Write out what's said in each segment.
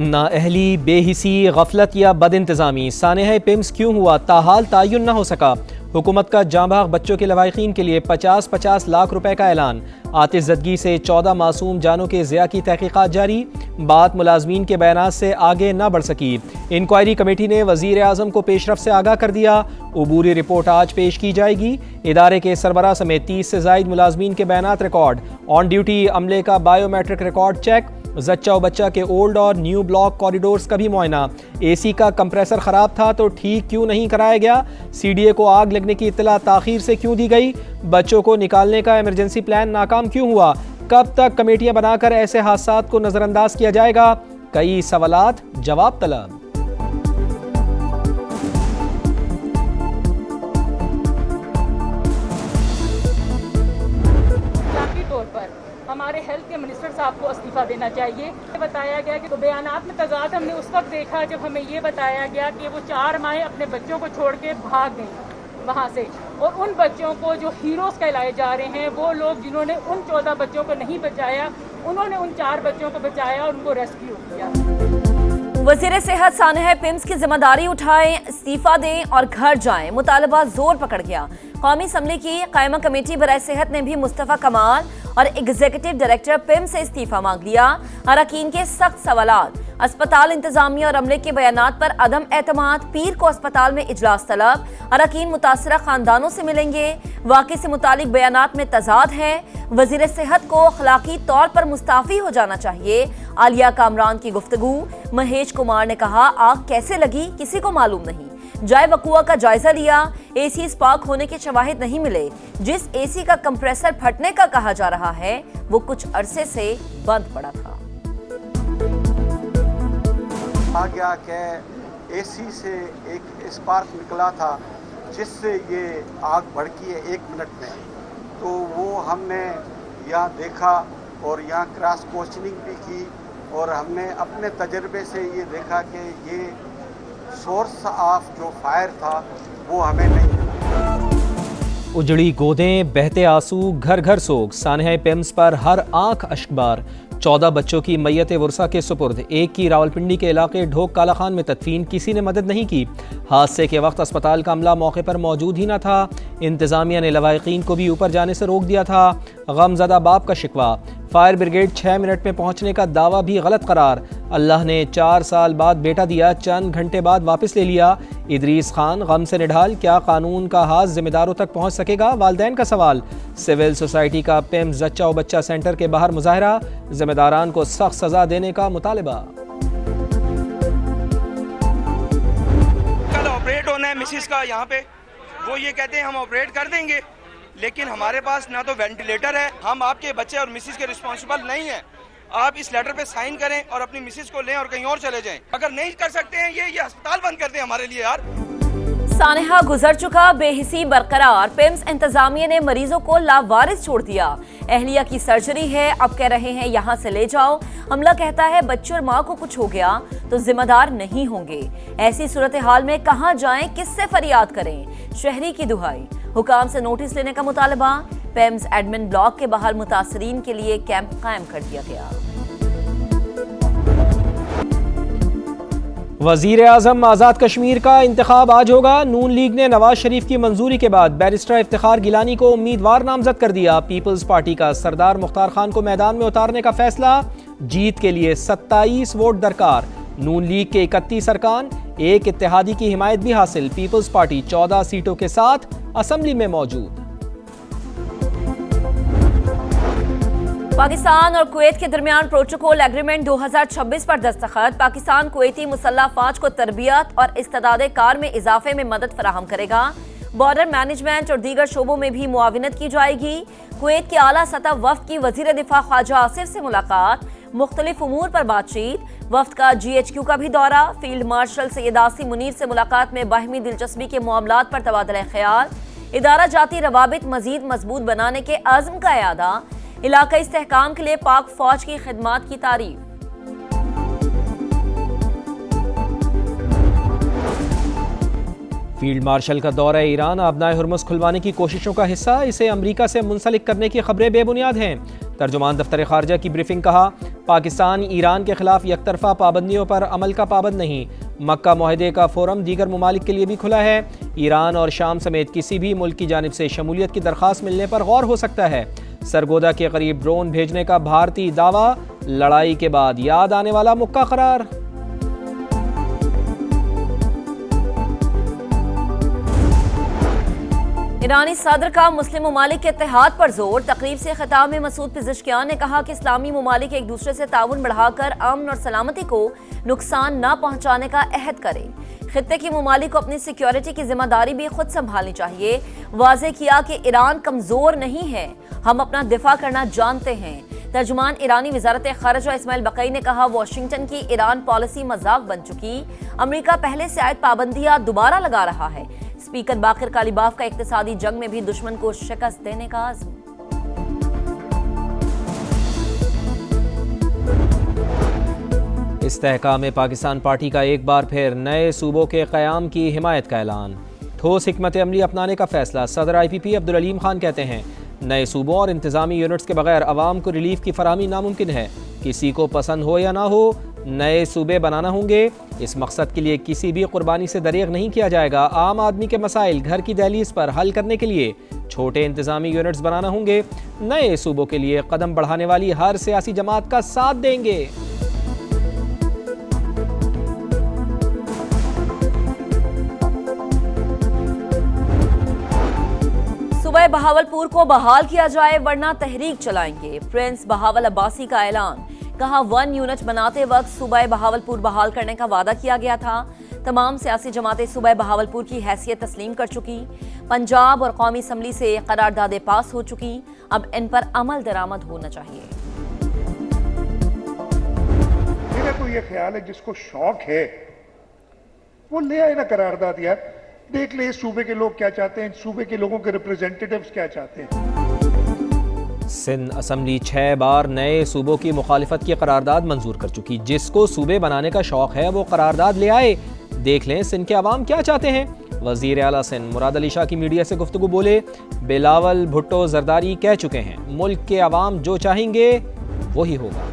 नाअहली, बेहिसी, गफलत या बदइंतजामी, सानेह पिम्स क्यों हुआ, ताहाल तायुन न हो सका। हुकूमत का जांबाग बच्चों के लवाहिकीन के लिए 50-50 लाख रुपए का ऐलान। आतिशज़दगी से 14 मासूम जानों के ज़िया की तहकीकात जारी। बात मुलाजमीन के बयानात से आगे न बढ़ सकी। इंक्वायरी कमेटी ने वज़ीर आज़म को पेशरफ से आगाह कर दिया। उबूरी रिपोर्ट आज पेश की जाएगी। इदारे के सरबराह समेत 30 से ज़ायद मुलाजमीन के बयानात रिकॉर्ड। ऑन ड्यूटी अमले का बायोमेट्रिक रिकॉर्ड चेक। जच्चा व बच्चा के ओल्ड और न्यू ब्लॉक कॉरिडोर्स का भी मुआयना। एसी का कंप्रेसर ख़राब था तो ठीक क्यों नहीं कराया गया। सीडीए को आग लगने की इत्तला ताख़ीर से क्यों दी गई। बच्चों को निकालने का इमरजेंसी प्लान नाकाम क्यों हुआ। कब तक कमेटियां बनाकर ऐसे हादसात को नज़रअंदाज किया जाएगा। कई सवालात जवाब तलब। हमारे हेल्थ के मिनिस्टर साहब को इस्तीफा देना चाहिए। बताया गया कि तो बयानात में तजाद हमने उस वक्त देखा जब हमें ये बताया गया कि वो 4 माहें अपने बच्चों को छोड़ के भाग गई वहाँ से, और उन बच्चों को जो हीरोज कहलाए जा रहे हैं वो लोग जिन्होंने उन 14 बच्चों को नहीं बचाया, उन्होंने उन 4 बच्चों को बचाया और उनको रेस्क्यू किया। वज़ीर सेहत सानेह पिम्स की जिम्मेदारी उठाएं, इस्तीफा दें और घर जाएं। मुतालबा जोर पकड़ गया। कौमी असम्बली की कायमा कमेटी बराए सेहत ने भी मुस्तफ़ा कमाल और एग्जीक्यूटिव डायरेक्टर पिम्स से इस्तीफा मांग लिया। अरकान के सख्त सवालात, अस्पताल इंतजामिया और अमले के बयानात पर अदम एतमाद। पीर को अस्पताल में इजलास तलब। अरकान मुतासरा खानदानों से मिलेंगे। वाक़े से मुतालिक बयानात में तजाद है। वज़ीर सेहत को अखलाकी तौर पर मुस्ताफ़ी हो जाना चाहिए। आलिया कामरान की गुफ्तगू। महेश कुमार ने कहा, आग कैसे लगी किसी को मालूम नहीं। जाए वकुआ का जायजा लिया। एसी स्पार्क होने के शवाहिद नहीं मिले। जिस एसी का कंप्रेसर फटने का कहा जा रहा है वो कुछ अरसे से बंद पड़ा था। आ गया कि एसी से एक स्पार्क निकला था जिससे ये आग भड़की है 1 मिनट में। तो वो हमने यहाँ देखा और यहाँ क्रॉस क्वेश्चनिंग भी की और हमने अपने तजर्बे से ये देखा कि ये सोर्स ऑफ जो फायर था वो हमें नहीं मिला। उजड़ी गोदें, बहते आंसू, घर घर सोग। सानेह पिम्स पर हर आंख अश्कबार। 14 बच्चों की मैयत वर्सा के सुपुर्द। एक की रावलपिंडी के इलाके ढोक काला खान में तदफीन। किसी ने मदद नहीं की। हादसे के वक्त अस्पताल का अमला मौके पर मौजूद ही न था। इंतजामिया ने लवाहिकीन को भी ऊपर जाने से रोक दिया था। गमज़दा बाप का शिकवा। फायर ब्रिगेड 6 मिनट में पहुंचने का दावा भी गलत करार। अल्लाह ने 4 साल बाद बेटा दिया, चंद घंटे बाद वापस ले लिया। इदरीस खान गम से निढाल। क्या कानून का हाथ जिम्मेदारों तक पहुंच सकेगा, वालिदैन का सवाल। सिविल सोसाइटी का पिम्स जच्चा व बच्चा सेंटर के बाहर मुजाहरा। जिम्मेदारान को सख्त सजा देने का मुतालबा। कल ऑपरेट होना है मिसिस का यहाँ पे, वो ये कहते हैं हम ऑपरेट कर देंगे, लेकिन हमारे पास ना तो वेंटिलेटर है। हम आपके बच्चे और मिसिस के रिस्पॉन्सिबल नहीं है। आप इस लेटर पे साइन करें और अपनी मिसिस को लें और कहीं और चले जाएं। अगर नहीं कर सकते हैं ये अस्पताल बंद कर दें हमारे लिए यार। सानेहा गुजर चुका, बेहिसी बरकरार। पिम्स इंतजामिया ने मरीजों को लावारिस छोड़ दिया। अहलिया की सर्जरी है, अब कह रहे हैं यहाँ से ले जाओ। अमला कहता है बच्चे और माँ को कुछ हो गया तो जिम्मेदार नहीं होंगे। ऐसी सूरत हाल में कहाँ जाएं, किससे फरियाद करें। शहरी की दुहाई। हुकाम से नोटिस लेने का मुतालबा। पिम्स एडमिन ब्लॉक के बाहर मुतासरीन के लिए कैंप कायम कर दिया गया। वज़ीर आज़म आज़ाद कश्मीर का इंतखाब आज होगा। नून लीग ने नवाज शरीफ की मंजूरी के बाद बैरिस्टर इफ्तिखार गिलानी को उम्मीदवार नामजद कर दिया। पीपल्स पार्टी का सरदार मुख्तार खान को मैदान में उतारने का फैसला। जीत के लिए 27 वोट दरकार। नून लीग के 31 अरकान, एक इत्तेहादी की हिमायत भी हासिल। पीपल्स पार्टी 14 सीटों के साथ असम्बली में मौजूद। पाकिस्तान और कुवैत के दरमियान प्रोटोकॉल एग्रीमेंट 2026 पर दस्तखत। पाकिस्तान कुवैती मुसल्लह फौज को तरबियत और इस्तेदाद कार में इजाफे में मदद फराहम करेगा। बॉर्डर मैनेजमेंट और दीगर शोबों में भी मुआविनत की जाएगी। कुवैत के आला सतह वफ्द की वजीर दिफा ख्वाजा आसिफ से मुलाकात। मुख्तलिफ उमूर पर बातचीत। वफ्द का GHQ का भी दौरा। फील्ड मार्शल सैयद आसिम मुनीर से मुलाकात में बाहमी दिलचस्पी के मामलात पर तबादला ख्याल। इदारा जाती रवाबित मजीद मजबूत बनाने के आज़म का इयादा। इलाका इस्तेहकाम के लिए पाक फौज की खिदमात की तारीफ। फील्ड मार्शल का दौरा ईरान अबनाए हुर्मुज़ खुलवाने की कोशिशों का हिस्सा। इसे अमरीका से मुंसलिक करने की खबरें बेबुनियाद हैं। तर्जुमान दफ्तर खारजा की ब्रीफिंग, कहा पाकिस्तान ईरान के खिलाफ यकतरफा पाबंदियों पर अमल का पाबंद नहीं। मक्का मुआहदे का फोरम दीगर ममालिक के लिए भी खुला है। ईरान और शाम समेत किसी भी मुल्क की जानिब से शमूलियत की दरख्वास्त मिलने पर गौर हो सकता है। सरगोदा के करीब ड्रोन भेजने का भारतीय दावा, लड़ाई के बाद याद आने वाला मुक्का करार। ईरानी सदर का मुस्लिम ममालिक के इत्तेहाद पर जोर। तकरीब से खिताब में मसूद पिज़िश्कियान ने कहा कि इस्लामी ममालिक एक दूसरे से ताउन बढ़ाकर अमन और सलामती को नुकसान न पहुंचाने का अहद करें। खित्ते की ममालिक को अपनी सिक्योरिटी की जिम्मेदारी भी खुद संभालनी चाहिए। वाज़े किया कि ईरान कमजोर नहीं है, हम अपना दिफा करना जानते हैं। तर्जुमान ईरानी वजारत खारजा इस्माइल बकई ने कहा वाशिंगटन की ईरान पॉलिसी मजाक बन चुकी, अमेरिका पहले से आयद पाबंदियां दोबारा लगा रहा है। स्पीकर बाकिर कालीबाफ का इक्तिसादी जंग में भी दुश्मन को शिकस्त देने का आज़म। इस्तेहकाम पाकिस्तान पार्टी का एक बार फिर नए सूबों के क़याम की हिमायत का ऐलान। ठोस हिकमत अमली अपनाने का फैसला। सदर IPP अब्दुल अलीम खान कहते हैं नए सूबों और इंतज़ामी यूनिट्स के बगैर आवाम को रिलीफ की फराहमी नामुमकिन है। किसी को पसंद हो या ना हो, नए सूबे बनाना होंगे। इस मकसद के लिए किसी भी कुर्बानी से दरेग नहीं किया जाएगा। आम आदमी के मसाइल घर की दहलीज पर हल करने के लिए छोटे इंतज़ामी यूनिट्स बनाना होंगे। नए सूबों के लिए कदम बढ़ाने वाली हर सियासी जमात का साथ देंगे। सुबह बहावलपुर को बहाल किया जाए वरना तहरीक चलाएंगे। प्रिंस बहावल अब्बासी का ऐलान। कहा 1 यूनिट बनाते वक्त सुबह बहावलपुर बहाल करने का वादा किया गया था। तमाम सियासी जमातें सुबह बहावलपुर की हैसियत तस्लीम कर चुकी। पंजाब और कौमी असम्बली से करारदादें पास हो चुकी। अब इन पर अमल दरामद होना चाहिए। मेरा तो ये ख्याल है जिसको शौक है वो ले आए ना करारदाद। यार देख ले इस सूबे के लोग क्या चाहते हैं, सूबे के लोगों के रिप्रेजेंटेटिव्स क्या चाहते हैं। सिंध असम्बली 6 बार नए सूबों की मुखालिफत की करारदाद मंजूर कर चुकी। जिसको सूबे बनाने का शौक है वो करारदाद ले आए। देख लें सिंध के अवाम क्या चाहते हैं। वजीर आला सिंध मुराद अली शाह की मीडिया से गुफ्तगू बोले, बिलावल भुट्टो जरदारी कह चुके हैं मुल्क के अवाम जो चाहेंगे वही होगा।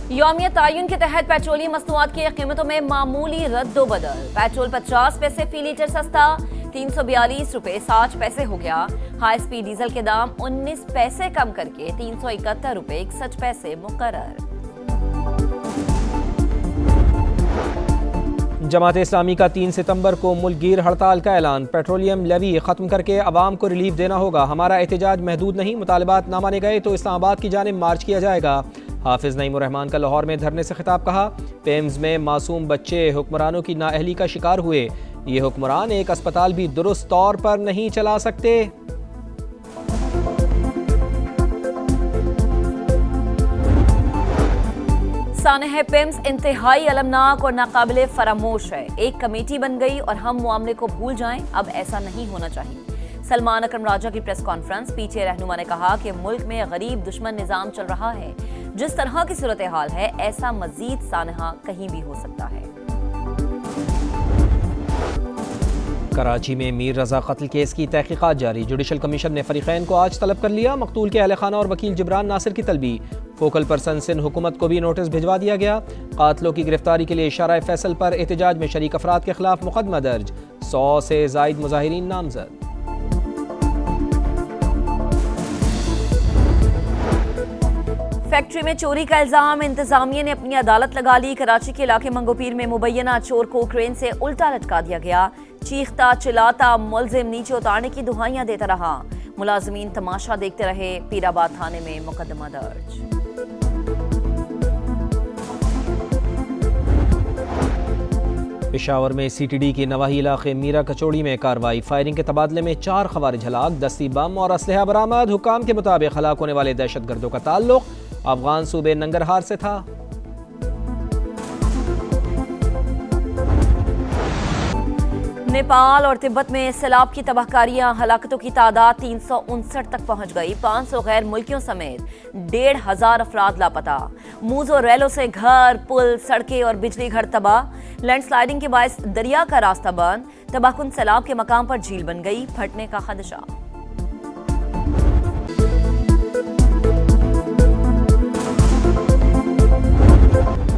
यौमिया तायुन के तहत पेट्रोलियम मसनूआत की कीमतों में मामूली रद्दोबदल। पेट्रोल 50 पैसे फी लीटर सस्ता 342 रुपए 60 पैसे हो गया। हाई स्पीड डीजल के दाम 19 पैसे कम करके 371 रुपए 61 पैसे मुकर्रर। जमात इस्लामी का 3 सितंबर को मुल्कगीर हड़ताल का ऐलान। पेट्रोलियम लेवी खत्म करके अवाम को रिलीफ देना होगा। हमारा एहतजाज महदूद नहीं, मुतालबात ना माने गए तो इस्लामाबाद की जानिब मार्च किया जाएगा। हाफिज नईम रहमान का लाहौर में धरने से खिताब। कहा पेम्स में मासूम बच्चे हुक्मरानों की नाअहली का शिकार हुए। ये हुक्मरान एक अस्पताल भी दुरुस्त तौर पर नहीं चला सकते। सानेह पेम्स इंतहाई अलमनाक और नाकाबिले फरामोश है। एक कमेटी बन गई और हम मामले को भूल जाएं। अब ऐसा नहीं होना चाहिए। सलमान अकरम राजा की प्रेस कॉन्फ्रेंस। पीछे रहनुमा ने कहा कि मुल्क में गरीब दुश्मन निजाम चल रहा है। जिस तरह की सूरत हाल है ऐसा मजीद सानहा कहीं भी हो सकता है। कराची में मीर रजा कत्ल केस की तहकीकात जारी। जुडिशल कमीशन ने फरीकैन को आज तलब कर लिया। मकतूल के अहल खाना और वकील जिब्रान नासिर की तलबी। फोकल पर्सन सिंध हुकूमत को भी नोटिस भिजवा दिया गया। कातलों की गिरफ्तारी के लिए इशारा फैसल पर एहतजाज में शरीक अफराद के खिलाफ मुकदमा दर्ज। 100 से जायद मुजाहिरीन नामजद। फैक्ट्री में चोरी का इल्जाम। इंतजामिया ने अपनी अदालत लगा ली। कराची के इलाके मंगोपीर में मुबैना चोर को क्रेन से उल्टा लटका दिया गया। चीखता चिल्लाता मुलजिम नीचे उतारने की दुहाइयां देता रहा। मुलाजमीन तमाशा देखते रहे। पीराबाद थाने में मुकदमा दर्ज। पेशावर में CTD के नवाही इलाके मीरा कचौड़ी में कार्रवाई। फायरिंग के तबादले में 4 खवारिज हलाक। 10 बम और असलहा बरामद। हुकाम के मुताबिक हलाक होने वाले दहशतगर्दों का ताल्लुक अफगान सूबे नंगरहार से था। नेपाल और तिब्बत में सैलाब की तबाहकारियां। हलाकतों की तादाद 359 तक पहुंच गई। 500 गैर मुल्कियों समेत 1,500 अफराद लापता। मूजो रेलों से घर, पुल, सड़कें और बिजली घर तबाह। लैंडस्लाइडिंग के बायस दरिया का रास्ता बंद। तबाहकुन सैलाब के मकाम पर झील बन गई। फटने का खदशा।